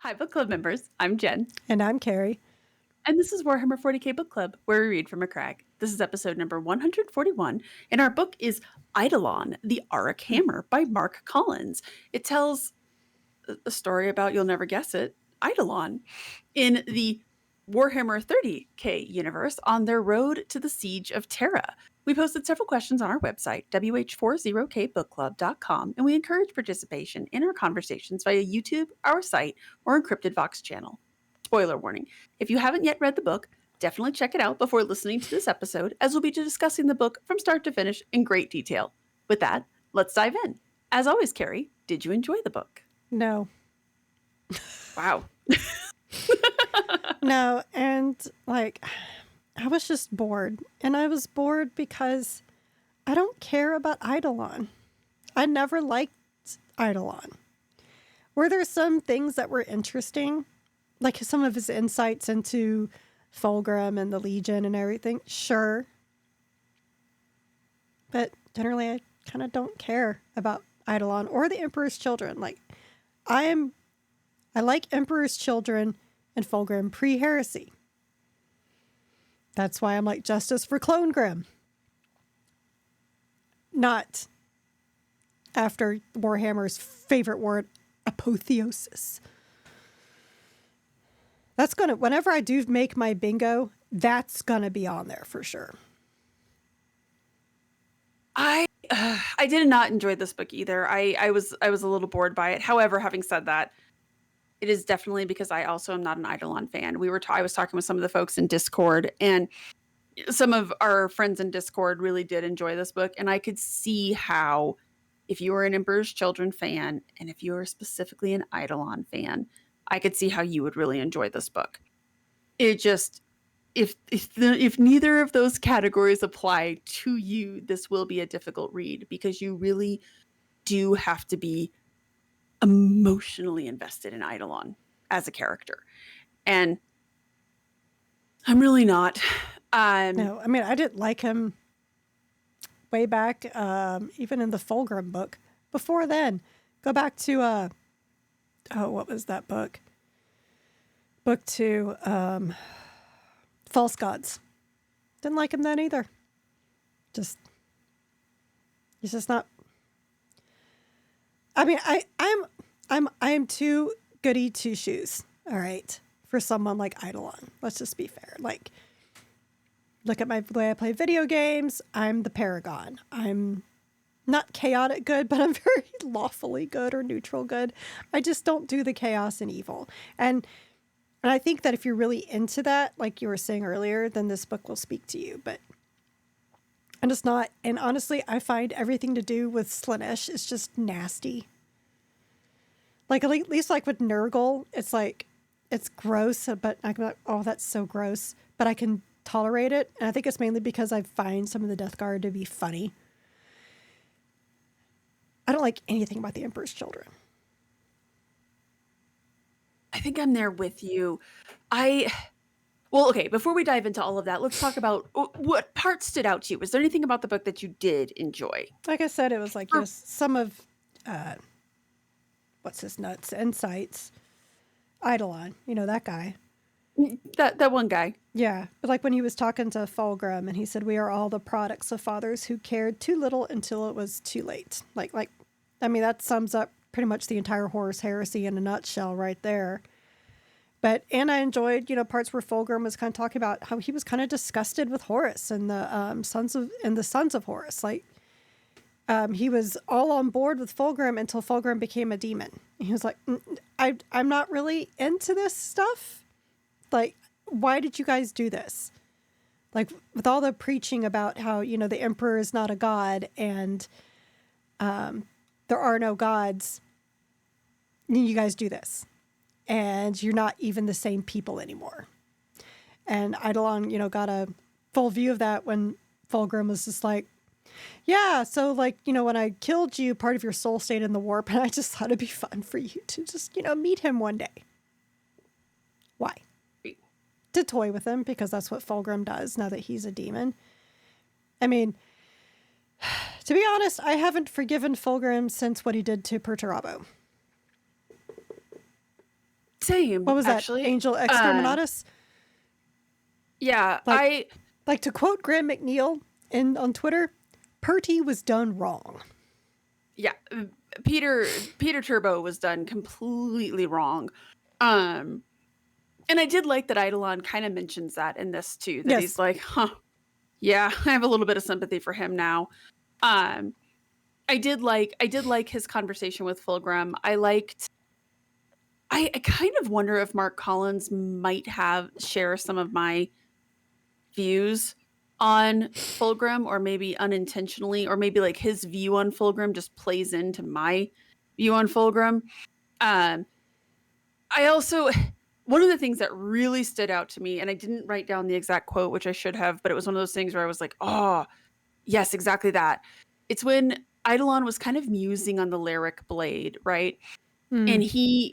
Hi, book club members. I'm Jen, And I'm Carrie. and this is Warhammer 40k Book Club, where we read from a crag. This is episode number 141, and our book is Eidolon, the Auric Hammer by Marc Collins. It tells a story about, you'll never guess it, Eidolon in the Warhammer 30k universe on their road to the siege of Terra. We posted several questions on our website, WH40kBookClub.com, and we encourage participation in our conversations via YouTube, our site, or Encrypted Vox channel. Spoiler warning, if you haven't yet read the book, definitely check it out before listening to this episode, as we'll be discussing the book from start to finish in great detail. With that, let's dive in. As always, Carrie, did you enjoy the book? No. Wow. No, and I was just bored. And I was bored because I don't care about Eidolon. I never liked Eidolon. Were there some things that were interesting? Like some of his insights into Fulgrim and the Legion and everything? Sure. But generally, I kind of don't care about Eidolon or the Emperor's Children. I like Emperor's Children and Fulgrim pre-heresy. That's why I'm like Justice for Clone Grim. Not after Warhammer's favorite word, apotheosis. That's gonna, whenever I do make my bingo, that's gonna be on there for sure. I did not enjoy this book either. I was a little bored by it. However, having said that, it is definitely because I also am not an Eidolon fan. I was talking with some of the folks in Discord, and some of our friends in Discord really did enjoy this book, and I could see how, if you were an Emperor's Children fan and if you were specifically an Eidolon fan, I could see how you would really enjoy this book. It just, if neither of those categories apply to you, this will be a difficult read, because you really do have to be emotionally invested in Eidolon as a character, and I'm really not. No, I mean, I didn't like him way back, even in the Fulgrim book. Before then, go back to, what was that book? Book 2, False Gods. Didn't like him then either. He's just not. I mean, I'm too goody two shoes. All right, for someone like Eidolon. Let's just be fair. Like, look at the way I play video games. I'm the paragon. I'm not chaotic good, but I'm very lawfully good or neutral good. I just don't do the chaos and evil. And I think that if you're really into that, like you were saying earlier, then this book will speak to you. But I'm just not. And honestly, I find everything to do with Slaanesh is just nasty. Like, at least like with Nurgle, it's like, it's gross, but I can be like, oh, that's so gross. But I can tolerate it. And I think it's mainly because I find some of the Death Guard to be funny. I don't like anything about the Emperor's Children. I think I'm there with you. Well, okay, before we dive into all of that, let's talk about what part stood out to you. Was there anything about the book that you did enjoy? Like I said, it was like, yes, some of, what's his nuts, insights. Eidolon, that guy. That one guy. Yeah, but like when he was talking to Fulgrim and he said, we are all the products of fathers who cared too little until it was too late. I mean, that sums up pretty much the entire Horus Heresy in a nutshell right there. And I enjoyed, parts where Fulgrim was kind of talking about how he was kind of disgusted with Horus and the sons of Horus. He was all on board with Fulgrim until Fulgrim became a demon. He was like, I'm not really into this stuff. Like, why did you guys do this? Like, with all the preaching about how, the Emperor is not a god and there are no gods, you guys do this. And you're not even the same people anymore. And Eidolon, got a full view of that when Fulgrim was just like, yeah, so when I killed you, part of your soul stayed in the warp, and I just thought it'd be fun for you to just, meet him one day. Why? To toy with him, because that's what Fulgrim does now that he's a demon. I mean, to be honest, I haven't forgiven Fulgrim since what he did to Perturabo. Same, What was that? actually. Angel Exterminatus? Yeah, Like to quote Graham McNeil on Twitter, Purty was done wrong. yeah, Peter Turbo was done completely wrong. And I did like that Eidolon kind of mentions that in this too, that Yes. he's like, huh, yeah, I have a little bit of sympathy for him now. I did like his conversation with Fulgrim. I kind of wonder if Marc Collins might share some of my views on Fulgrim, or maybe unintentionally, or maybe like his view on Fulgrim just plays into my view on Fulgrim. I also, one of the things that really stood out to me, and I didn't write down the exact quote, which I should have, but it was one of those things where I was like, oh, yes, exactly that. It's when Eidolon was kind of musing on the lyric blade, right? And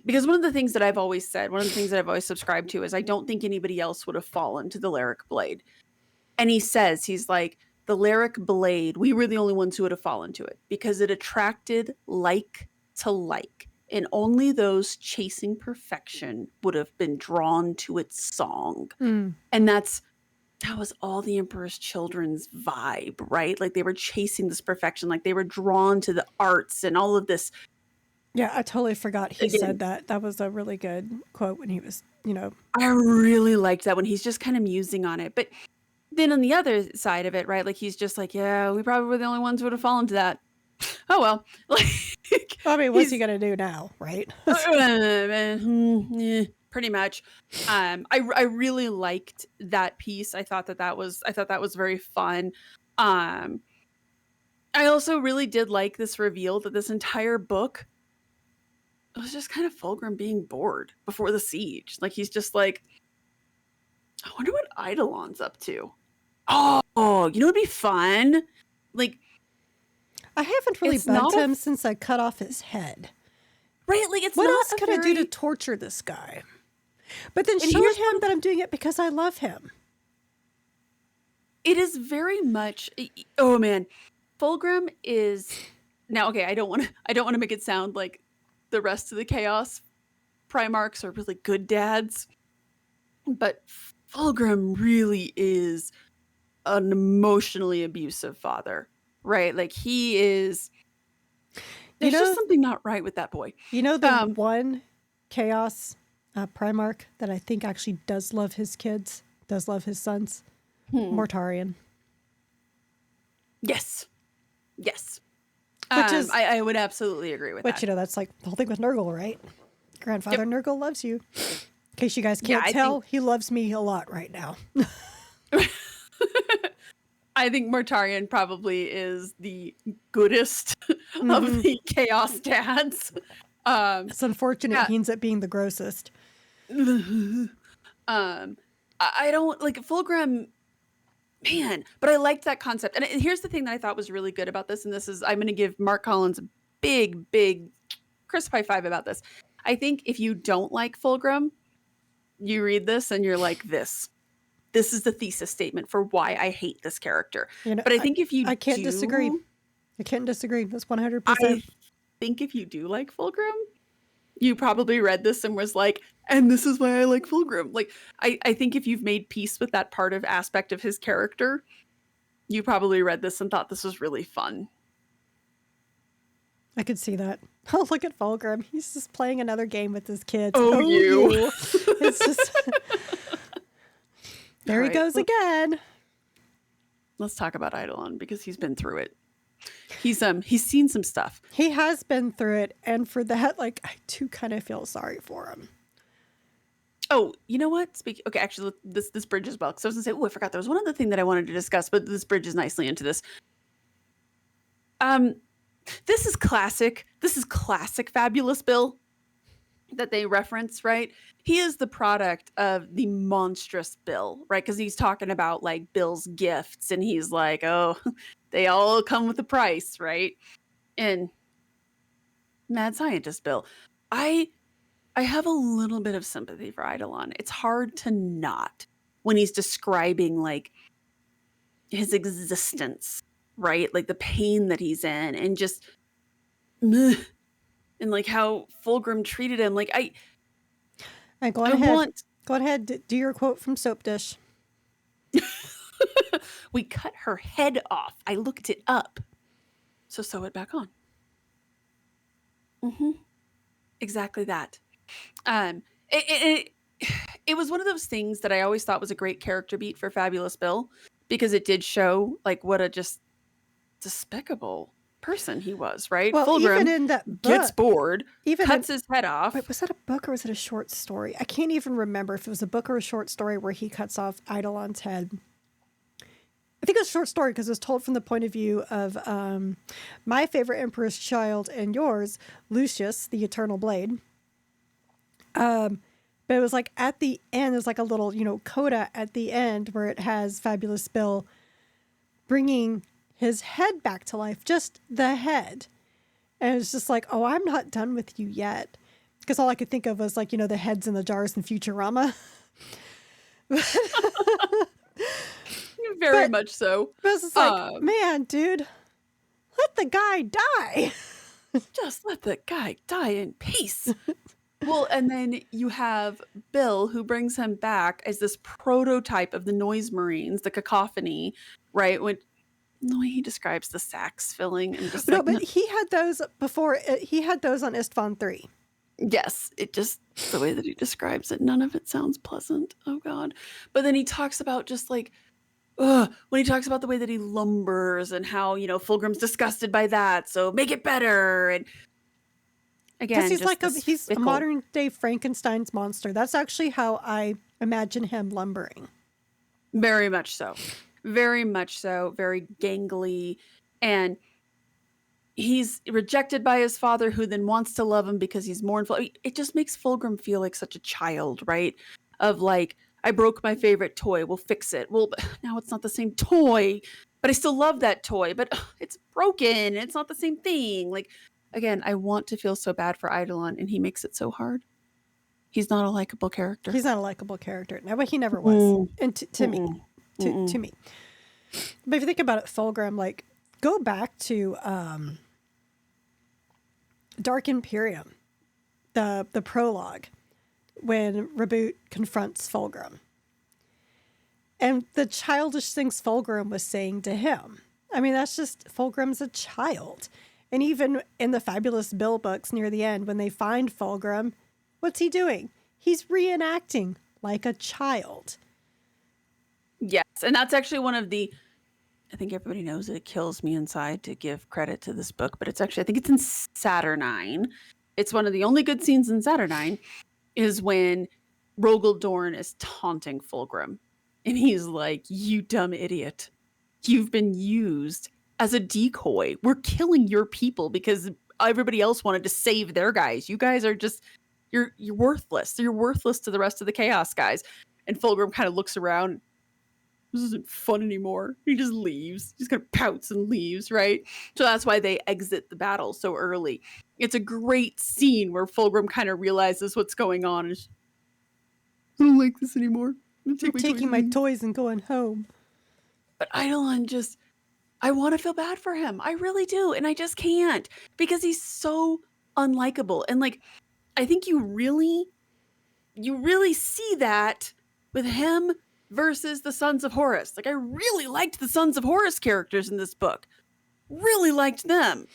because one of the things that I've always said, one of the things that I've always subscribed to is I don't think anybody else would have fallen to the lyric blade. And he's like, the lyric blade, we were the only ones who would have fallen to it because it attracted like to like. And only those chasing perfection would have been drawn to its song. And that was all the Emperor's Children's vibe, right? Like they were chasing this perfection, like they were drawn to the arts and all of this. Yeah, I totally forgot he said that. That was a really good quote when he was, I really liked that when he's just kind of musing on it. But then on the other side of it, right? Like he's just like, yeah, we probably were the only ones who would have fallen to that. Oh well. Like, I mean, what's he gonna do now, right? Pretty much. I really liked that piece. I thought that was very fun. I also really did like this reveal that this entire book was just kind of Fulgrim being bored before the siege. Like he's just like, I wonder what Eidolon's up to. Oh, it'd be fun. Like, I haven't really bugged him since I cut off his head. Right? Like, what else could I do to torture this guy? But then show him that I'm doing it because I love him. It is very much. Oh man, Fulgrim is now okay. I don't want to make it sound like the rest of the Chaos Primarchs are really good dads, but Fulgrim really is an emotionally abusive father, right? Like he is. There's just something not right with that boy. The one Chaos Primarch that I think actually does love his kids, does love his sons? Mortarion. Yes. Which is, I would absolutely agree with that. Which, that's like the whole thing with Nurgle, right? Grandfather Nurgle loves you. In case you guys can't tell, he loves me a lot right now. I think Mortarion probably is the goodest of the Chaos dads. It's unfortunate he ends up being the grossest. I don't like Fulgrim, man, but I liked that concept. And here's the thing that I thought was really good about this, and this is, I'm going to give Marc Collins a big crisp high five about this. I think if you don't like Fulgrim, you read this and you're like, this is the thesis statement for why I hate this character. But I think if you I can't disagree. I can't disagree. That's 100%. I think if you do like Fulgrim, you probably read this and was like, and this is why I like Fulgrim. Like, I think if you've made peace with that aspect of his character, you probably read this and thought this was really fun. I could see that. Oh, look at Fulgrim. He's just playing another game with his kids. Oh, you. It's just... There he goes again. Let's talk about Eidolon because he's been through it. He's seen some stuff. He has been through it, and for that, like, I do kind of feel sorry for him. Oh, you know what? Okay, actually, this bridges well. Because I was gonna say, oh, I forgot there was one other thing that I wanted to discuss, but this bridges nicely into this. This is classic. This is classic Fabulous Bill that they reference, right? He is the product of the monstrous Bill, right? Because he's talking about like Bill's gifts, and he's like, oh, they all come with a price, right? And mad scientist Bill. I have a little bit of sympathy for Eidolon. It's hard to not when he's describing like his existence, right? Like the pain that he's in, and just and like how Fulgrim treated him. Like All right, go I ahead. want... Go ahead. Do your quote from Soap Dish. We cut her head off. I looked it up. So sew it back on. Exactly that. It it was one of those things that I always thought was a great character beat for Fabulous Bill, because it did show like what a just despicable person he was, right? Well, even Fulgrim in that book, gets bored, even cuts his head off. Wait, was that a book or was it a short story? I can't even remember if it was a book or a short story where he cuts off Eidolon's head. I think it was a short story because it was told from the point of view of my favorite Emperor's Child and yours, Lucius, the Eternal Blade. But it was like at the end, there's like a little, coda at the end where it has Fabulous Bill bringing his head back to life, just the head. And it's just like, oh, I'm not done with you yet. Because all I could think of was like, the heads in the jars in Futurama. Very much so. But it's just like, man, dude, let the guy die. Just let the guy die in peace. Well, and then you have Bill, who brings him back as this prototype of the Noise Marines, the cacophony, right? When the way he describes the sax filling, and just but he had those before. He had those on Istvan 3. Yes, it just, the way that he describes it, none of it sounds pleasant. Oh God. But then he talks about just like, when he talks about the way that he lumbers and how, Fulgrim's disgusted by that, so make it better. And again, because he's a modern day Frankenstein's monster. That's actually how I imagine him lumbering. Very much so. Very much so. Very gangly. And he's rejected by his father, who then wants to love him because he's mournful. It just makes Fulgrim feel like such a child, right? Of like, I broke my favorite toy. We'll fix it. Well, now it's not the same toy, but I still love that toy, but it's broken. It's not the same thing. Like, again, I want to feel so bad for Eidolon, and he makes it so hard. He's not a likable character. He's not a likable character. No, but he never was. And to me. To me. But if you think about it, Fulgrim, like, go back to Dark Imperium, the prologue, when Reboot confronts Fulgrim. And the childish things Fulgrim was saying to him. I mean, that's just, Fulgrim's a child. And even in the Fabulous Bill books near the end, when they find Fulgrim, what's he doing? He's reenacting like a child. Yes, and that's actually one of the, I think everybody knows it kills me inside to give credit to this book, but it's actually, I think it's in Saturnine. It's one of the only good scenes in Saturnine is when Rogel Dorn is taunting Fulgrim. And he's like, you dumb idiot. You've been used as a decoy. We're killing your people because everybody else wanted to save their guys. You guys are just, you're worthless. You're worthless to the rest of the Chaos guys. And Fulgrim kind of looks around. This isn't fun anymore. He just leaves. He's kind of pouts and leaves, right? So that's why they exit the battle so early. It's a great scene where Fulgrim kind of realizes what's going on. And I don't like this anymore. I'm taking my toys and going home. But Eidolon just, I want to feel bad for him. I really do. And I just can't because he's so unlikable. And like, I think you really see that with him versus the Sons of Horus. Like, I really liked the Sons of Horus characters in this book. Really liked them.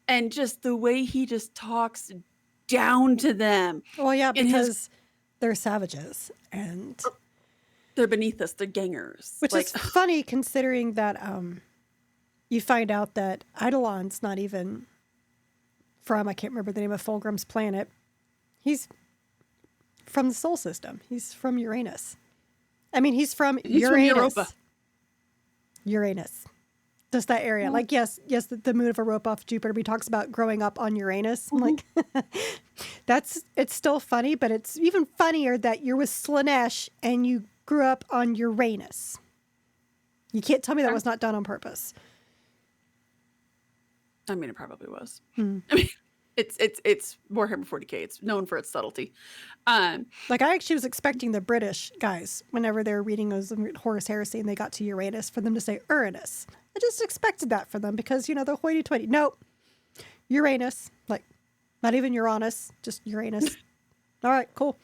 And just the way he just talks down to them. Well, yeah, because they're savages and they're beneath us. They're gangers. Which is funny considering that you find out that Eidolon's not even from, I can't remember the name of Fulgrim's planet. He's from the Sol system. He's from Uranus. I mean, he's from Uranus. From Europa. Uranus. Just that area. Well, like, yes, the moon of Europa off Jupiter. He talks about growing up on Uranus. I'm like, it's still funny, but it's even funnier that you're with Slaanesh and you grew up on Uranus. You can't tell me that was not done on purpose. I mean, it probably was. I mean, it's Warhammer 40k. It's known for its subtlety. Like, I actually was expecting the British guys, whenever they were reading those Horus Heresy and they got to Uranus, for them to say Uranus. I just expected that for them because, the hoity-toity. Nope. Uranus. Like, not even Uranus, just Uranus. All right, cool.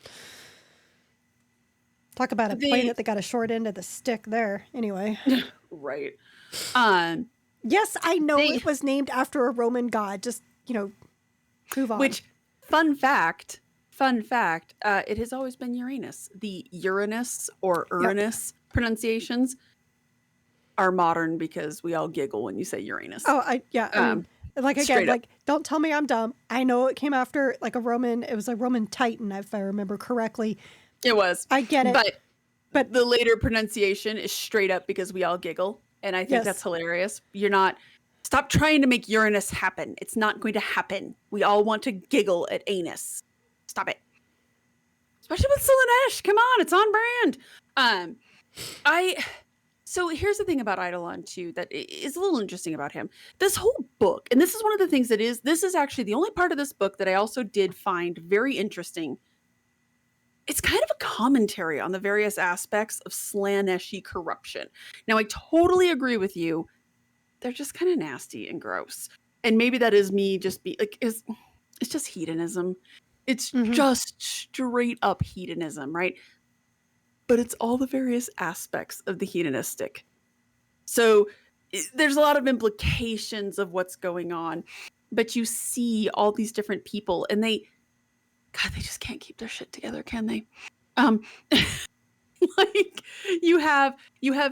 Talk about a They planet that got a short end of the stick there. Anyway. right. Yes, I know They it was named after a Roman god. Just, move on. which fun fact, it has always been Uranus. The Uranus or Yep. Uranus pronunciations are modern because we all giggle when you say Uranus. Oh, I mean, like, again, straight up. like, don't tell me I'm dumb. I know it came after like it was a Roman Titan, if I remember correctly. It was. I get it. But the later pronunciation is straight up because we all giggle. And I think that's Yes. hilarious. Stop trying to make Uranus happen. It's not going to happen. We all want to giggle at anus. Stop it. Especially with Slaanesh. Come on, it's on brand. So here's the thing about Eidolon too that is a little interesting about him. This whole book, and this is one of the things this is actually the only part of this book that I also did find very interesting. It's kind of a commentary on the various aspects of Slaaneshi corruption. Now, I totally agree with you. They're just kind of nasty and gross. And maybe that is me just it's just hedonism. It's just straight up hedonism, right? But it's all the various aspects of the hedonistic. So there's a lot of implications of what's going on, but you see all these different people and they just can't keep their shit together, can they? Like you have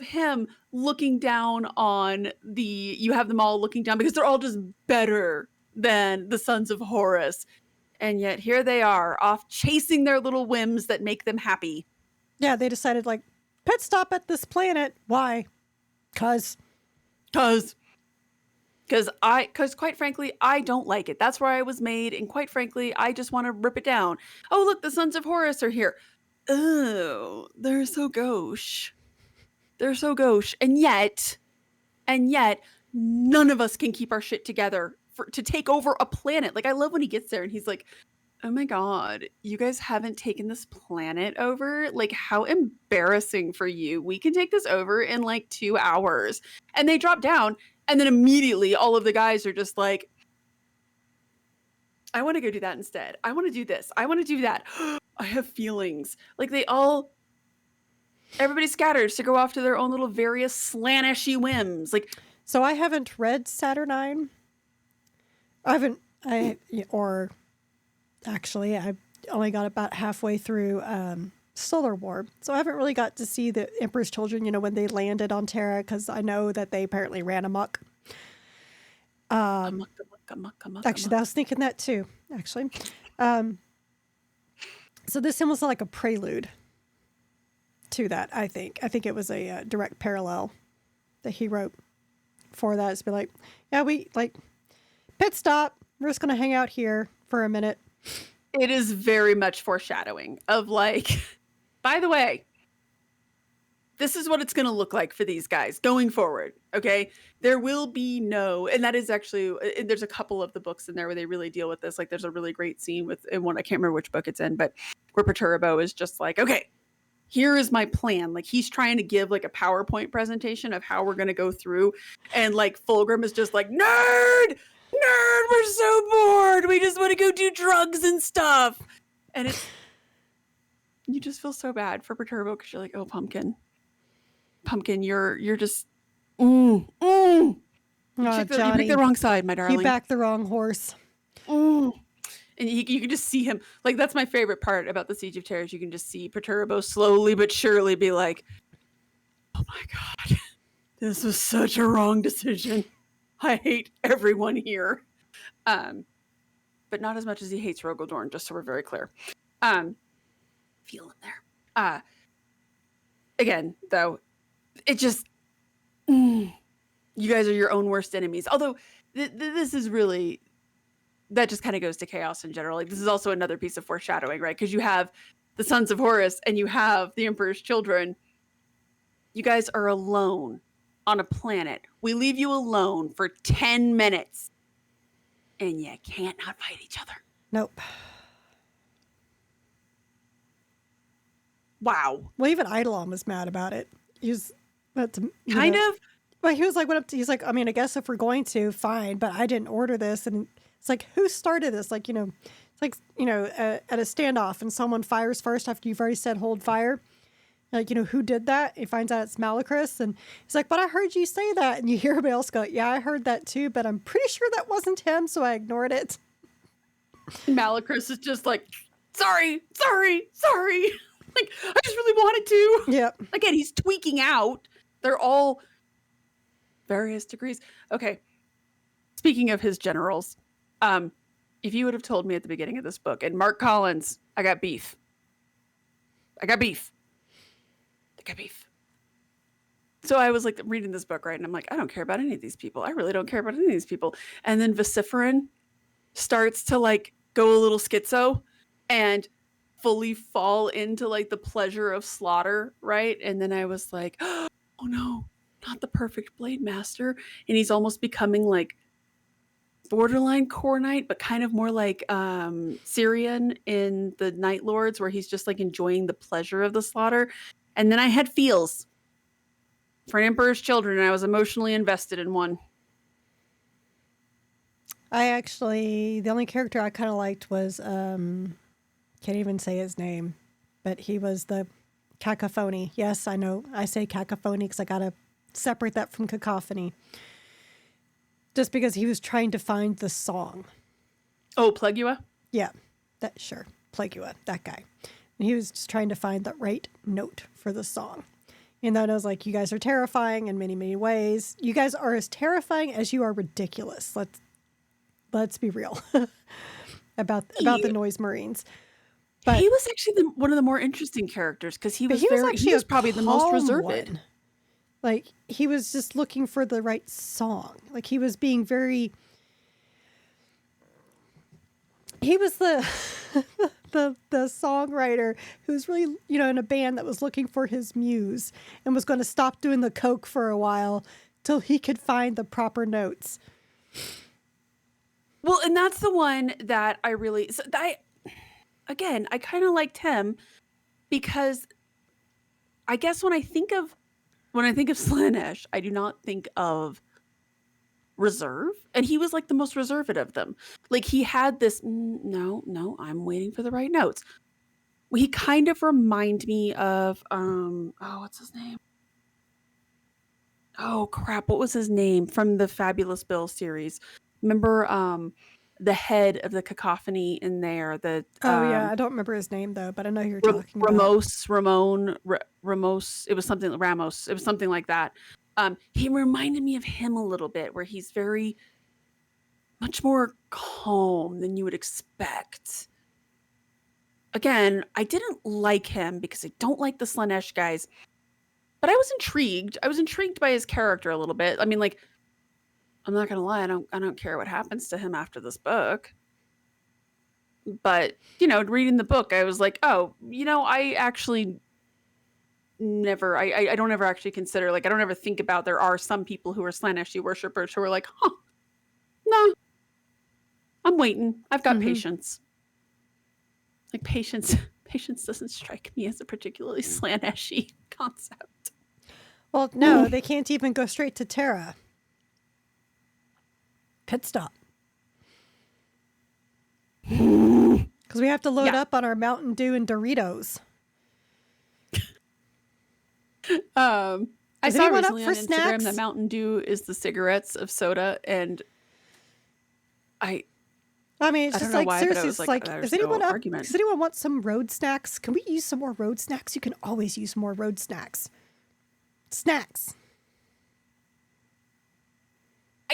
him looking down on you have them all looking down because they're all just better than the sons of Horus. And yet here they are off chasing their little whims that make them happy. Yeah, they decided like pit stop at this planet. Why? Cause quite frankly, I don't like it. That's where I was made. And quite frankly, I just want to rip it down. Oh, look, the sons of Horus are here. Oh, they're so gauche. They're so gauche. And yet, none of us can keep our shit together to take over a planet. Like, I love when he gets there and he's like, oh my God, you guys haven't taken this planet over? Like, how embarrassing for you. We can take this over in like 2 hours. And they drop down. And then immediately all of the guys are just like, I want to go do that instead. I want to do this. I want to do that. I have feelings. Like everybody scatters to go off to their own little various Slaaneshy whims. Like, so I haven't read Saturnine. Actually, I only got about halfway through Solar War. So I haven't really got to see the Emperor's Children, when they landed on Terra, because I know that they apparently ran amok. Actually, I was thinking that too, actually. So this almost like a prelude to that, I think. I think it was a direct parallel that he wrote for that. It's be like, yeah, we like pit stop. We're just going to hang out here for a minute. It is very much foreshadowing of like, by the way, this is what it's going to look like for these guys going forward. Okay. There will be and that is actually, there's a couple of the books in there where they really deal with this. Like there's a really great scene in one, I can't remember which book it's in, but where Perturbo is just like, okay, here is my plan. Like he's trying to give like a PowerPoint presentation of how we're going to go through. And like Fulgrim is just like, nerd, we're so bored. We just want to go do drugs and stuff. And you just feel so bad for Perturbo because you're like, oh, Pumpkin, you're just, Oh, you picked Johnny, the wrong side, my darling. You backed the wrong horse. And you can just see him. Like, that's my favorite part about the Siege of Terrors. You can just see Perturbo slowly but surely be like, oh my God, this was such a wrong decision. I hate everyone here. But not as much as he hates Rogaldorn, just so we're very clear. Feel him there. Again, though, it just, you guys are your own worst enemies. Although this is really, that just kind of goes to chaos in general. Like this is also another piece of foreshadowing, right? Because you have the sons of Horus and you have the Emperor's children. You guys are alone on a planet. We leave you alone for 10 minutes and you can't not fight each other. Nope. Wow. Well, even Eidolon was mad about it. He was kind of. Well, he was like, he's like, I mean, I guess if we're going to, fine, but I didn't order this. And it's like, who started this? Like, It's like, at a standoff and someone fires first after you've already said hold fire. Like, who did that? He finds out it's Malachris, and he's like, but I heard you say that. And you hear everybody else go, yeah, I heard that too, but I'm pretty sure that wasn't him, so I ignored it. Malachris is just like, sorry. Like, I just really wanted to. Yep. Again, he's tweaking out. They're all various degrees. Okay. Speaking of his generals, if you would have told me at the beginning of this book, and Marc Collins, I got beef. So I was like reading this book, right? And I'm like, I don't care about any of these people. I really don't care about any of these people. And then Vociferan starts to like go a little schizo and fully fall into like the pleasure of slaughter, right? And then I was like, oh no, not the perfect blade master. And he's almost becoming like borderline core knight, but kind of more like Syrian in the Night Lords, where he's just like enjoying the pleasure of the slaughter. And then I had feels for an Emperor's Children, and I was emotionally invested in one. The only character I kind of liked was, can't even say his name, but he was the Cacophony. Yes, I know I say Cacophony because I got to separate that from cacophony. Just because he was trying to find the song. Oh, Plagueua? Yeah, sure. Plagueua, that guy. And he was just trying to find the right note for the song. And then I was like, you guys are terrifying in many, many ways. You guys are as terrifying as you are ridiculous. Let's be real about the Noise Marines. But he was actually one of the more interesting characters because he was probably the most reserved. One. Like, he was just looking for the right song. Like, he was being very... He was the the songwriter who's really, in a band that was looking for his muse and was going to stop doing the coke for a while till he could find the proper notes. Well, and that's the one that I really... I kind of liked him because I guess when I think of Slaanesh, I do not think of reserve, and he was like the most reserved of them. Like, he had this no, I'm waiting for the right notes. He kind of remind me of what's his name? Oh crap, what was his name from the Fabulous Bill series? Remember the head of the cacophony in there? Yeah, I don't remember his name though, but I know who you're talking about. Ramos. It was something Ramos. It was something like that. He reminded me of him a little bit, where he's very much more calm than you would expect. Again, I didn't like him because I don't like the Slaanesh guys, but I was intrigued. I was intrigued by his character a little bit. I mean, like, I'm not gonna lie, I don't care what happens to him after this book. But, reading the book, I was like, oh, I actually never, I don't ever actually consider, like, I don't ever think about, there are some people who are Slaaneshi worshippers who are like, no, I'm waiting. I've got patience. Like, patience doesn't strike me as a particularly Slaaneshi concept. Well, no, they can't even go straight to Terra. Pit stop. Because we have to load up on our Mountain Dew and Doritos. I saw recently on Instagram that Mountain Dew is the cigarettes of soda, and I mean, it's just like, seriously, it's like, does anyone want some road snacks? Can we use some more road snacks? You can always use more road snacks. Snacks.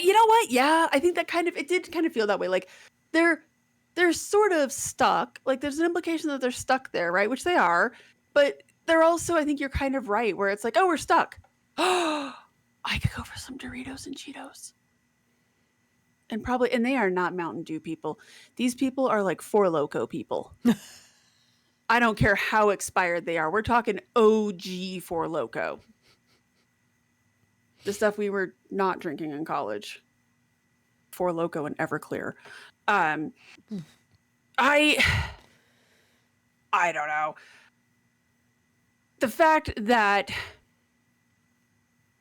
You know what? Yeah, I think that it did kind of feel that way. Like, they're sort of stuck. Like, there's an implication that they're stuck there, right? Which they are. But they're also, I think you're kind of right, where it's like, oh, we're stuck. Oh, I could go for some Doritos and Cheetos. And they are not Mountain Dew people. These people are like Four Loko people. I don't care how expired they are. We're talking OG Four Loko. The stuff we were not drinking in college. Four Loko and Everclear. I don't know. The fact that,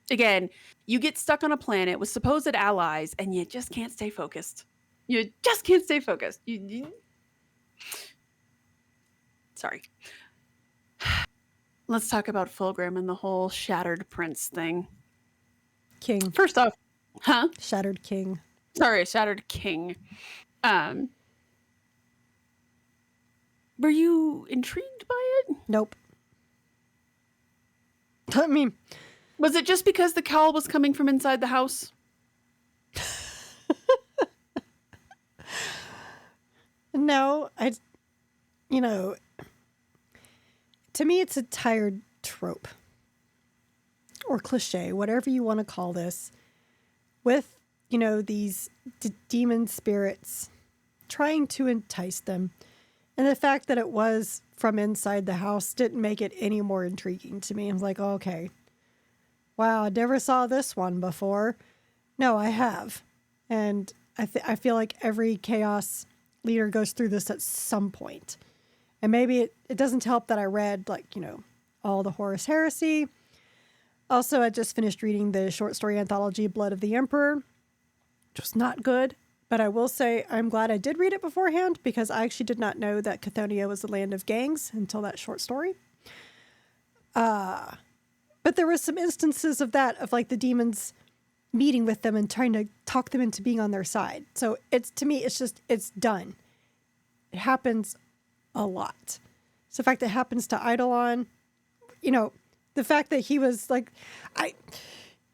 again, you get stuck on a planet with supposed allies and you just can't stay focused. You just can't stay focused. Sorry. Let's talk about Fulgrim and the whole Shattered Prince thing. King. First off, huh? Shattered King. Sorry, Shattered King. Were you intrigued by it? Nope. I mean, was it just because the cowl was coming from inside the house? No, to me, it's a tired trope or cliche, whatever you want to call this, with, these demon spirits trying to entice them. And the fact that it was from inside the house didn't make it any more intriguing to me. I was like, oh, okay, wow, I never saw this one before. No, I have. And I feel like every chaos leader goes through this at some point. And maybe it doesn't help that I read, all the Horus Heresy. Also, I just finished reading the short story anthology Blood of the Emperor, which was not good. But I will say I'm glad I did read it beforehand, because I actually did not know that Cathonia was the land of gangs until that short story. But there was some instances of that, of the demons meeting with them and trying to talk them into being on their side. So to me, it's done. It happens a lot. So the fact that it happens to Eidolon, the fact that he was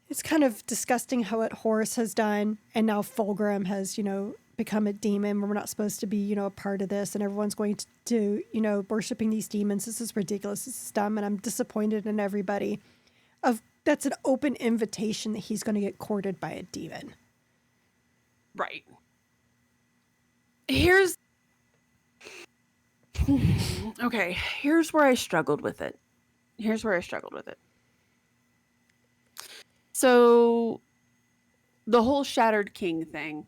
it's kind of disgusting how what Horus has done, and now Fulgrim has, become a demon. We're not supposed to be, a part of this, and everyone's going to worshiping these demons. This is ridiculous. This is dumb, and I'm disappointed in everybody. That's an open invitation that he's going to get courted by a demon. Right. Here's where I struggled with it. So the whole Shattered King thing,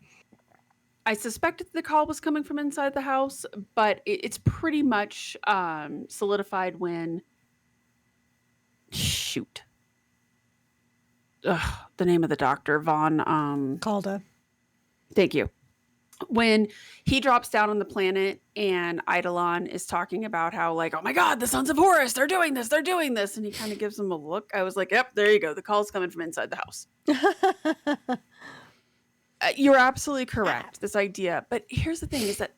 I suspected the call was coming from inside the house, but it's pretty much solidified when the name of the doctor, Von Calda. Thank you. When he drops down on the planet and Eidolon is talking about how, oh my God, the Sons of Horus, they're doing this. And he kind of gives them a look. I was like, yep, there you go. The call's coming from inside the house. You're absolutely correct, this idea. But here's the thing, is that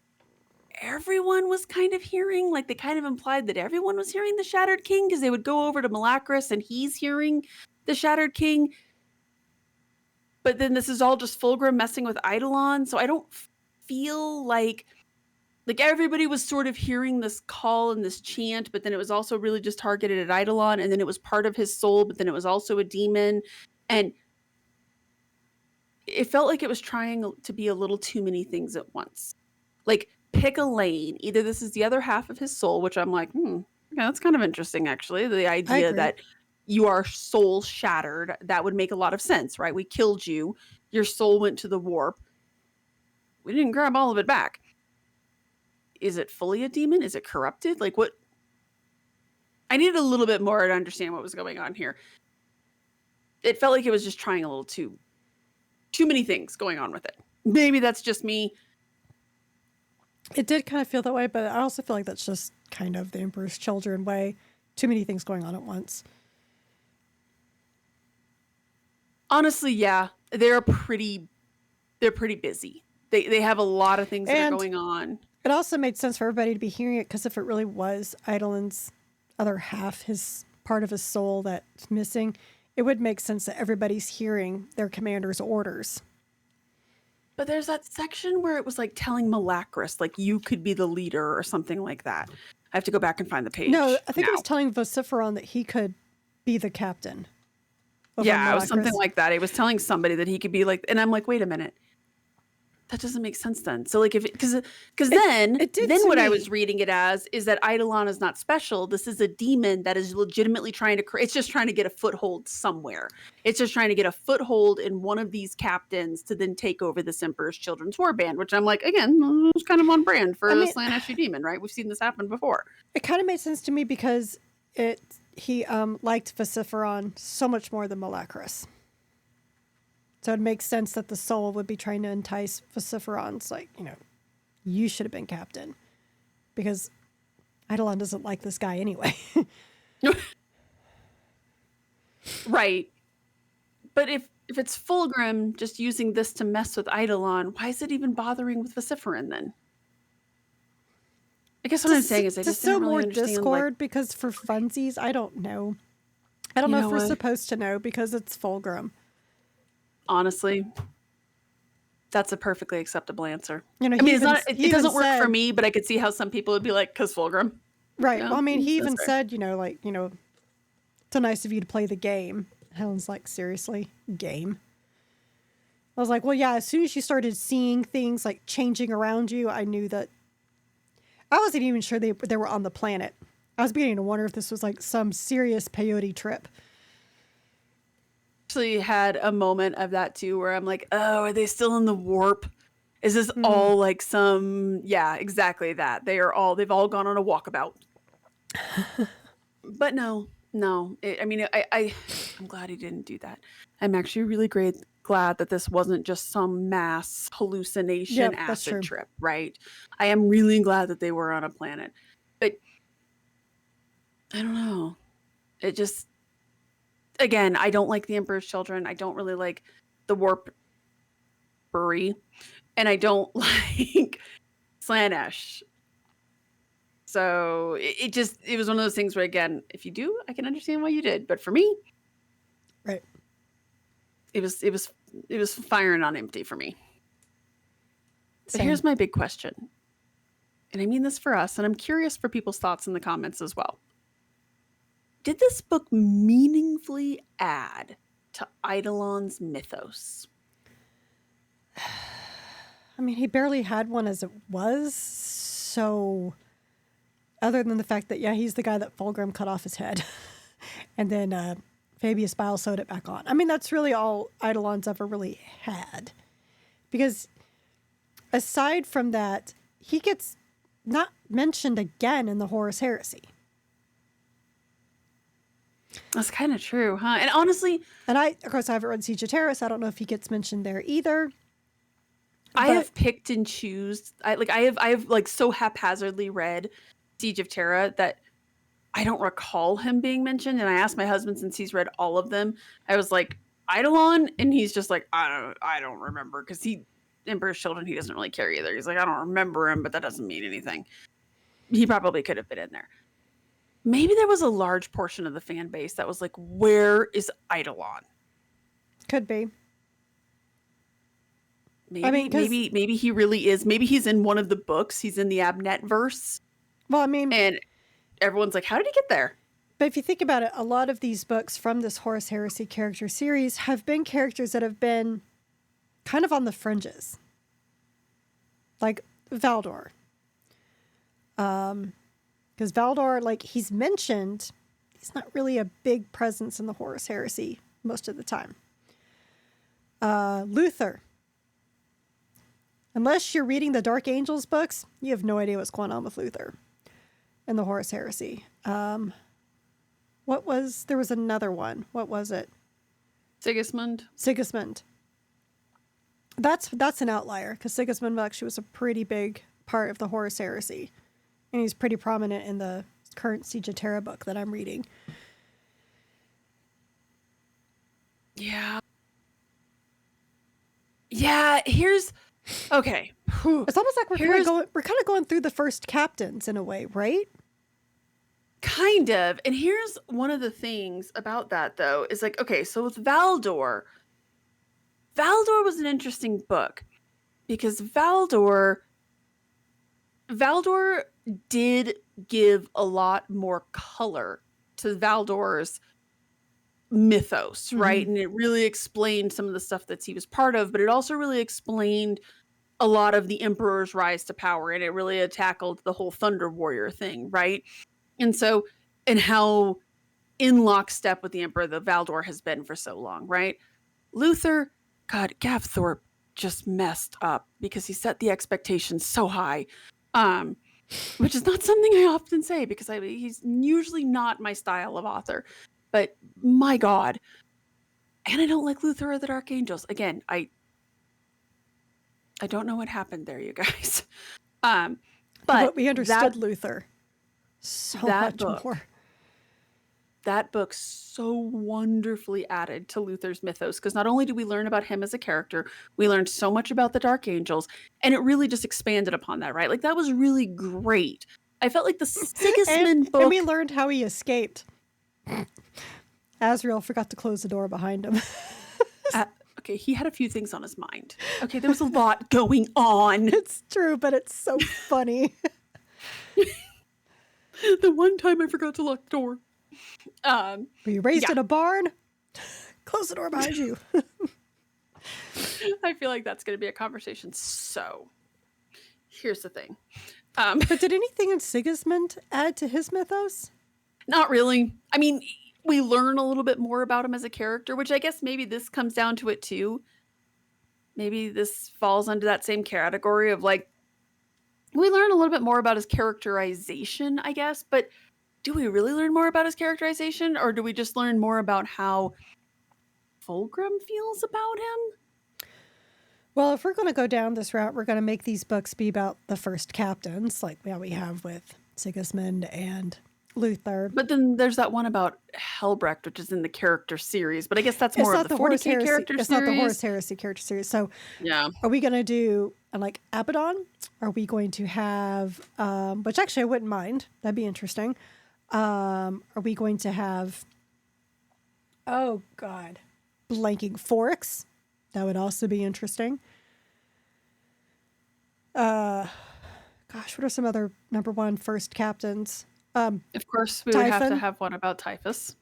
everyone was kind of hearing, they kind of implied that everyone was hearing the Shattered King, because they would go over to Malacris and he's hearing the Shattered King. But then this is all just Fulgrim messing with Eidolon. So I don't feel like everybody was sort of hearing this call and this chant, but then it was also really just targeted at Eidolon, and then it was part of his soul, but then it was also a demon. And it felt like it was trying to be a little too many things at once. Pick a lane. Either this is the other half of his soul, which I'm like, yeah, that's kind of interesting, actually. The idea that you are soul shattered, that would make a lot of sense, right? We killed you. Your soul went to the warp. We didn't grab all of it back. Is it fully a demon? Is it corrupted? What? I needed a little bit more to understand what was going on here. It felt like it was just trying a little too many things going on with it. Maybe that's just me. It did kind of feel that way, but I also feel like that's just kind of the Emperor's Children way. Too many things going on at once. Honestly, yeah. They're pretty busy. They have a lot of things that are going on. It also made sense for everybody to be hearing it, because if it really was Eidolon's other half, his part of his soul that's missing, it would make sense that everybody's hearing their commander's orders. But there's that section where it was telling Malacris, you could be the leader or something like that. I have to go back and find the page. No, I think it was telling Vociferon that he could be the captain. Yeah, it was something like that. It was telling somebody that he could be and I'm like, wait a minute. That doesn't make sense then. So because then what I was reading it as is that Eidolon is not special. This is a demon that is legitimately trying to it's just trying to get a foothold somewhere. It's just trying to get a foothold in one of these captains to then take over this Emperor's Children's Warband, which I'm like, again, it's kind of on brand for a Slaanesh demon, right? We've seen this happen before. It kind of made sense to me because he liked Vociferon so much more than Malacris. So it makes sense that the soul would be trying to entice Vociferon. It's you should have been captain. Because Eidolon doesn't like this guy anyway. Right. But if it's Fulgrim just using this to mess with Eidolon, why is it even bothering with Vociferan then? I guess what I'm saying is I to just sow didn't really more understand, discord like, because for funsies, I don't know. I don't you know know if we're what? supposed to know because it's Fulgrim. Honestly, that's a perfectly acceptable answer. You know, I mean, it's not, he it even doesn't work for said, me, but I could see how some people would be like, "'Cause Fulgrim." right. Yeah, Well, I mean, he that's even fair. said, you know, like, you know, it's nice of you to play the game. Helen's like, seriously, game? I was like, well, yeah, as soon as you started seeing things like changing around you, I knew that I wasn't even sure they were on the planet. I was beginning to wonder if this was like some serious peyote trip. Actually had a moment of that too where I'm like, oh, are they still in the warp? Is this all like some, yeah, exactly that. They've all gone on a walkabout. But no, I mean, I'm glad he didn't do that. I'm actually really glad that this wasn't just some mass hallucination Yep, that's acid true. trip, right? I am really glad that they were on a planet. But I don't know. It just, again, I don't like the Emperor's Children. I don't really like the warp bury, and I don't like Slaanesh. So it was one of those things where, again, if you do, I can understand why you did, but for me, Right. it was firing on empty for me. But Same. here's my big question, and I mean this for us, and I'm curious for people's thoughts in the comments as well. Did this book meaningfully add to Eidolon's mythos? I mean, he barely had one as it was, so other than the fact that, yeah, he's the guy that Fulgrim cut off his head. And then Fabius Bile sewed it back on. I mean, that's really all Eidolon's ever really had. Because aside from that, he gets not mentioned again in the Horus Heresy. That's kind of true, huh? And honestly, And of course, I haven't read Siege of Terra, so I don't know if he gets mentioned there either. I have picked and choose. I have like so haphazardly read Siege of Terra that I don't recall him being mentioned. And I asked my husband, since he's read all of them, I was like, Eidolon, and he's just like, I don't remember, because Emperor's Children, he doesn't really care either. He's like, I don't remember him, but that doesn't mean anything. He probably could have been in there. Maybe there was a large portion of the fan base that was like, where is Eidolon? Could be. Maybe, I mean, maybe he really is. Maybe he's in one of the books. He's in the Abnet verse. Well, I mean, and everyone's like, how did he get there? But if you think about it, a lot of these books from this Horus Heresy character series have been characters that have been kind of on the fringes. Like Valdor. Because Valdor, like, he's mentioned, he's not really a big presence in the Horus Heresy most of the time. Luther. Unless you're reading the Dark Angels books, you have no idea what's going on with Luther in the Horus Heresy. There was another one. What was it? Sigismund. That's an outlier, because Sigismund actually was a pretty big part of the Horus Heresy. And he's pretty prominent in the current Siege of Terra book that I'm reading. Yeah. Okay. It's almost like we're kind of going through the first captains in a way, right? Kind of. And here's one of the things about that, though, is like, okay, so with Valdor was an interesting book, because Valdor did give a lot more color to Valdor's mythos, right? And it really explained some of the stuff that he was part of, but it also really explained a lot of the Emperor's rise to power, and it really tackled the whole Thunder Warrior thing, right? And so, and how in lockstep with the Emperor the Valdor has been for so long, right? Luther, God, Gav Thorpe just messed up because he set the expectations so high, which is not something I often say, because he's usually not my style of author. But my God, and I don't like Luther or the Dark Angels. Again, I don't know what happened there, you guys. But we understood Luther. So That much book. more. That book so wonderfully added to Luther's mythos, because not only did we learn about him as a character, we learned so much about the Dark Angels, and it really just expanded upon that, right? Like, that was really great. I felt like the Sigismund book... And we learned how he escaped. Azrael forgot to close the door behind him. Okay, he had a few things on his mind. Okay, there was a lot going on. It's true, but it's so funny. The one time I forgot to lock the door. Were you raised in a barn? Close the door behind you. I feel like that's going to be a conversation. So, here's the thing. But did anything in Sigismund add to his mythos? Not really. I mean, we learn a little bit more about him as a character, which I guess maybe this comes down to it too. Maybe this falls under that same category of like, we learn a little bit more about his characterization, I guess, but do we really learn more about his characterization, or do we just learn more about how Fulgrim feels about him? Well, if we're going to go down this route, we're going to make these books be about the first captains, like we have with Sigismund and Luther. But then there's that one about Helbrecht, which is in the character series. But I guess that's more of the 40k character series. It's not the Horus Heresy character series. So yeah, are we going to do like Abaddon? Are we going to have, which actually I wouldn't mind. That'd be interesting. Are we going to have, oh God, blanking Forix? That would also be interesting. Gosh, what are some other number one first captains? Of course, we would have to have one about Typhus.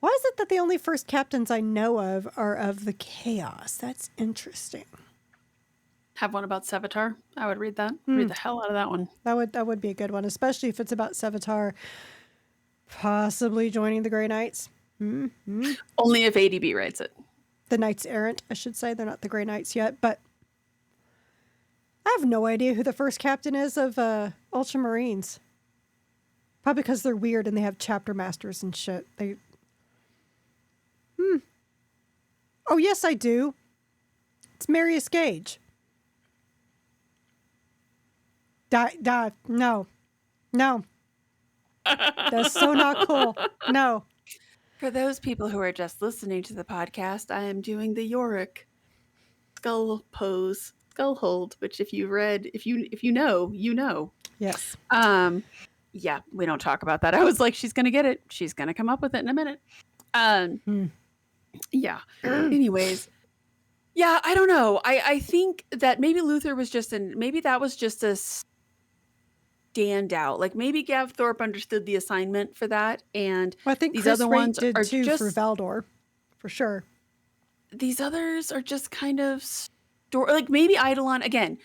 Why is it that the only first captains I know of are of the Chaos? That's interesting. Have one about Sevatar. I would read that. Read the hell out of that one. That would be a good one, especially if it's about Sevatar possibly joining the Grey Knights. Mm-hmm. Only if ADB writes it. The Knights Errant, I should say. They're not the Grey Knights yet, but I have no idea who the first captain is of Ultramarines. Probably because they're weird and they have chapter masters and shit. Oh, yes, I do. It's Marius Gage. No. That's so not cool. No. For those people who are just listening to the podcast, I am doing the Auric skull pose, skull hold, which if you know, you know. Yes. Yeah, we don't talk about that. I was like, she's going to get it. She's going to come up with it in a minute. Yeah. Anyways. Yeah, I don't know. I think that maybe Luther was maybe that was just a standout. Like maybe Gav Thorpe understood the assignment for that. And I think these Chris other Wright ones did are too just for Valdor, for sure. These others are just kind of like maybe Eidolon. Again,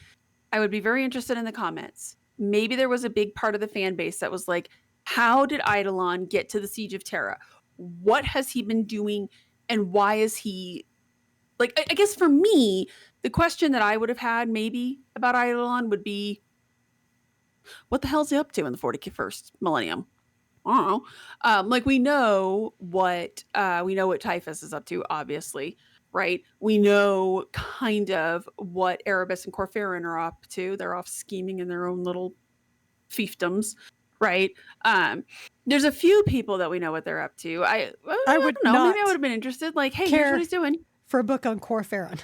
I would be very interested in the comments. Maybe there was a big part of the fan base that was like, how did Eidolon get to the Siege of Terra? What has he been doing? And why is he like, I guess for me, the question that I would have had maybe about Eidolon would be, what the hell is he up to in the 41st millennium? I don't know. Like we know what Typhus is up to, obviously, right? We know kind of what Erebus and Corferin are up to. They're off scheming in their own little fiefdoms, right? There's a few people that we know what they're up to. I would know. Maybe I would have been interested. Like, hey, here's what he's doing. For a book on Corferin.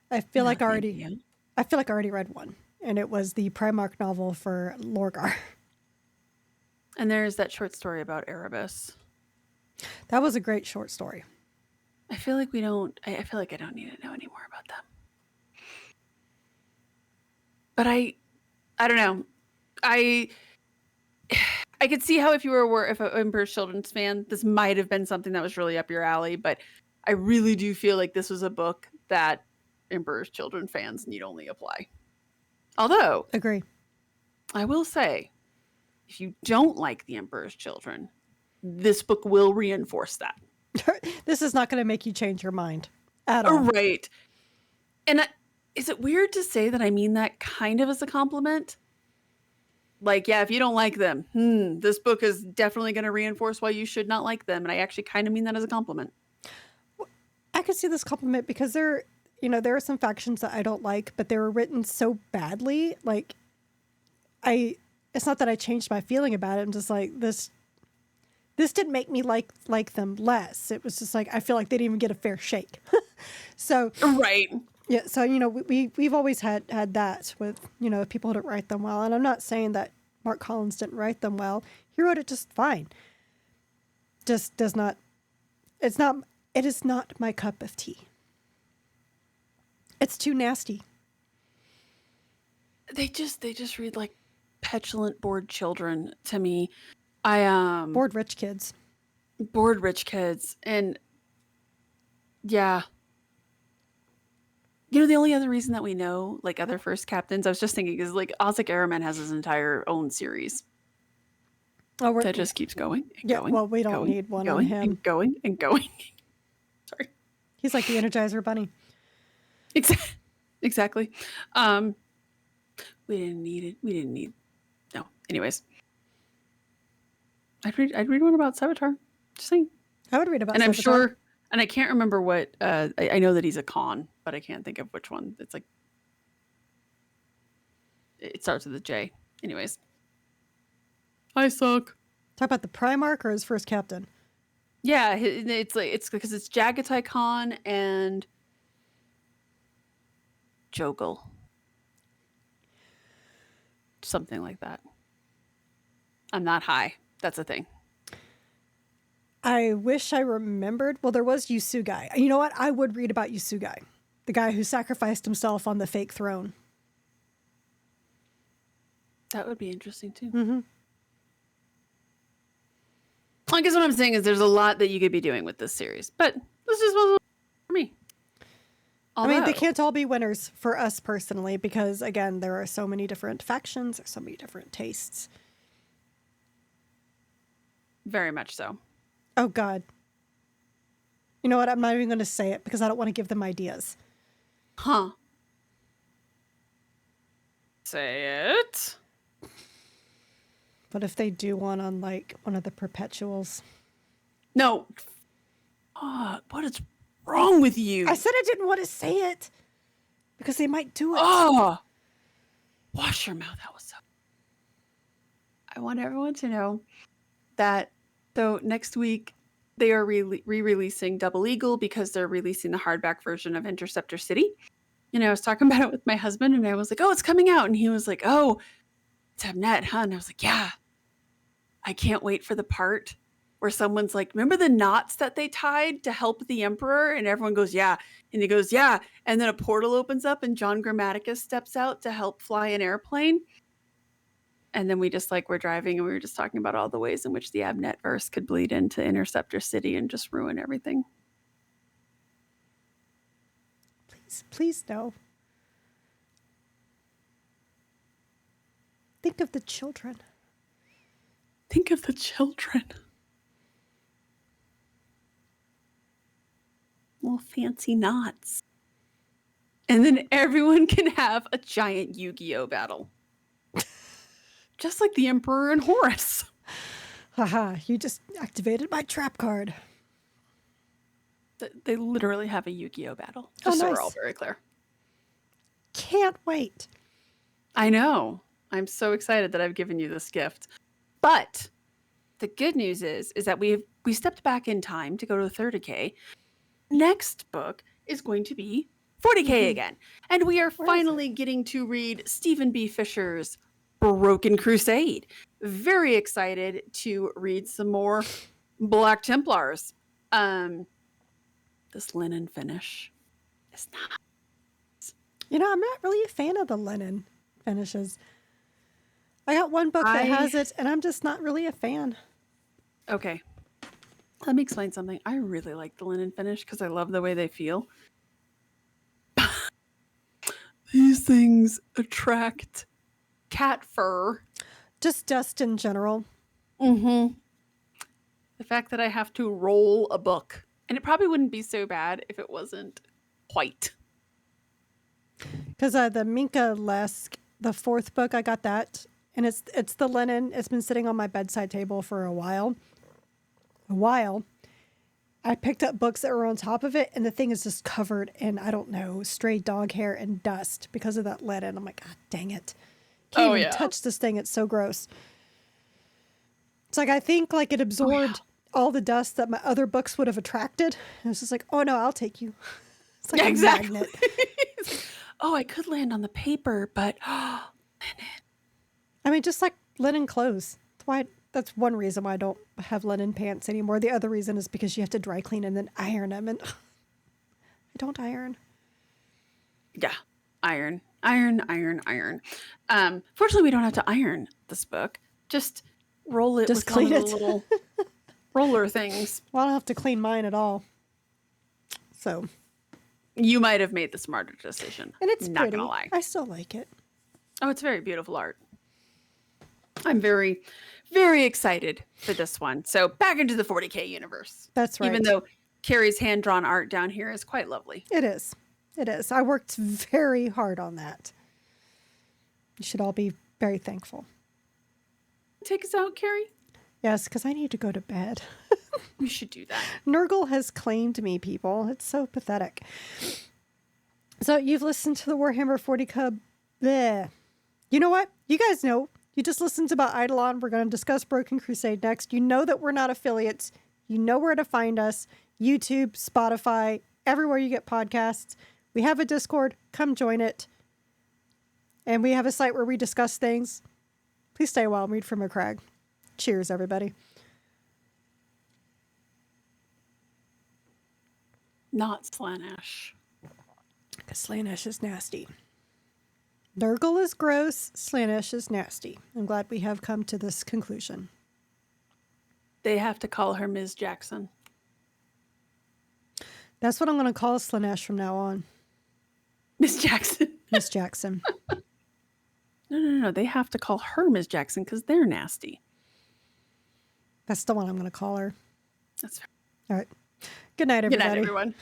I feel like I already read one, and it was the Primarch novel for Lorgar. And there's that short story about Erebus. That was a great short story. I feel like I feel like I don't need to know any more about them. But I don't know. I could see how if an Emperor's Children's fan, this might have been something that was really up your alley, but I really do feel like this was a book that Emperor's Children fans need only apply. Although, agree. I will say, if you don't like the Emperor's Children, this book will reinforce that. This is not going to make you change your mind at all. Right. And is it weird to say that I mean that kind of as a compliment? Like, yeah, if you don't like them, this book is definitely going to reinforce why you should not like them. And I actually kind of mean that as a compliment. I could see this compliment because there are some factions that I don't like, but they were written so badly. Like, it's not that I changed my feeling about it. I'm just like, this didn't make me like them less. It was just like, I feel like they didn't even get a fair shake. So Right. yeah, so we've always had that with people who don't write them well, and I'm not saying that Marc Collins didn't write them well. He wrote it just fine. Just does not. It is not my cup of tea. It's too nasty. They just read like petulant, bored children to me. I Bored rich kids. bored rich kids, and yeah. The only other reason that we know like other first captains, I was just thinking, is like Ozzy Araman has his entire own series Oh, that just keeps going and going. Well, we don't going, need one going, on him. and going and going. Sorry. He's like the Energizer Bunny. Exactly. We didn't need it. We didn't need. No. Anyways, I'd read one about Savitar. Just saying. I would read about. And I'm Savitar. sure. And I can't remember what. I know that he's a con, but I can't think of which one. It's like. It starts with a J. Anyways. I suck. Talk about the Primarch or his first captain. Yeah, it's because it's Jagatai Khan and Jogel. Something like that. I'm not high. That's a thing. I wish I remembered. Well, there was Yusugai. You know what? I would read about Yusugai, the guy who sacrificed himself on the fake throne. That would be interesting too. Mm-hmm. I guess what I'm saying is there's a lot that you could be doing with this series, but this just wasn't for me. Although, I mean, they can't all be winners for us personally because, again, there are so many different factions, there's so many different tastes. Very much so. Oh, God. You know what? I'm not even going to say it because I don't want to give them ideas. Huh. Say it. But if they do one on, like, one of the perpetuals. No. What is wrong with you? I said I didn't want to say it because they might do it. Oh. Wash your mouth. That was so. I want everyone to know that though next week they are re-releasing Double Eagle because they're releasing the hardback version of Interceptor City. I was talking about it with my husband and I was like, oh, it's coming out. And he was like, oh, it's Abnet, huh? And I was like, yeah. I can't wait for the part where someone's like, remember the knots that they tied to help the Emperor? And everyone goes, yeah. And he goes, yeah. And then a portal opens up and John Grammaticus steps out to help fly an airplane. And then we just we're driving and we were just talking about all the ways in which the Abnet verse could bleed into Interceptor City and just ruin everything. Please no. Think of the children. Think of the children. Little fancy knots. And then everyone can have a giant Yu-Gi-Oh battle. Just like the Emperor and Horus. Haha, you just activated my trap card. They literally have a Yu-Gi-Oh battle. Just so we're all very clear. Can't wait. I know. I'm so excited that I've given you this gift. But the good news is that we stepped back in time to go to the 30K. Next book is going to be 40K again. And we are finally getting to read Stephen B. Fisher's Broken Crusade. Very excited to read some more Black Templars. This linen finish is not. I'm not really a fan of the linen finishes. I got one book that has it, and I'm just not really a fan. Okay. Let me explain something. I really like the linen finish because I love the way they feel. These things attract cat fur. Just dust in general. Mm-hmm. The fact that I have to roll a book. And it probably wouldn't be so bad if it wasn't white. Because the Minka Lesk, the fourth book, I got that. And it's the linen. It's been sitting on my bedside table for a while. I picked up books that were on top of it, and the thing is just covered in, I don't know, stray dog hair and dust because of that linen. I'm like, God dang it. Can't Oh, even yeah. touch this thing. It's so gross. It's like, I think like it absorbed all the dust that my other books would have attracted. And it's just like, oh no, I'll take you. It's like Yeah, a exactly. magnet. Oh, I could land on the paper, but I mean, just like linen clothes. That's one reason why I don't have linen pants anymore. The other reason is because you have to dry clean and then iron them. And I don't iron. yeah, iron. Fortunately, we don't have to iron this book. Just roll it Just with one clean of the it. little roller things. Well, I don't have to clean mine at all. So, You might have made the smarter decision. and it's not pretty. gonna lie. I still like it. Oh, it's very beautiful art. I'm very, very excited for this one. So back into the 40k universe. That's right. Even though Carrie's hand-drawn art down here is quite lovely. It is. It is. I worked very hard on that. You should all be very thankful. Take us out, Carrie. Yes, because I need to go to bed. You should do that. Nurgle has claimed me, people. It's so pathetic. So you've listened to the Warhammer 40k. Bleh. You know what? You guys know. You just listened to about Eidolon. We're going to discuss Broken Crusade next. You know that we're not affiliates. You know where to find us. YouTube, Spotify, everywhere you get podcasts. We have a Discord. Come join it. And we have a site where we discuss things. Please stay a while and read from a crag. Cheers, everybody. Not Slaanesh. Because Slaanesh is nasty. Nurgle is gross. Slaanesh is nasty. I'm glad we have come to this conclusion. They have to call her Ms. Jackson. That's what I'm going to call Slaanesh from now on. Miss Jackson. Miss Jackson. No. They have to call her Ms. Jackson because they're nasty. That's the one I'm going to call her. That's fair. All right. Good night, everybody. Good night, everyone.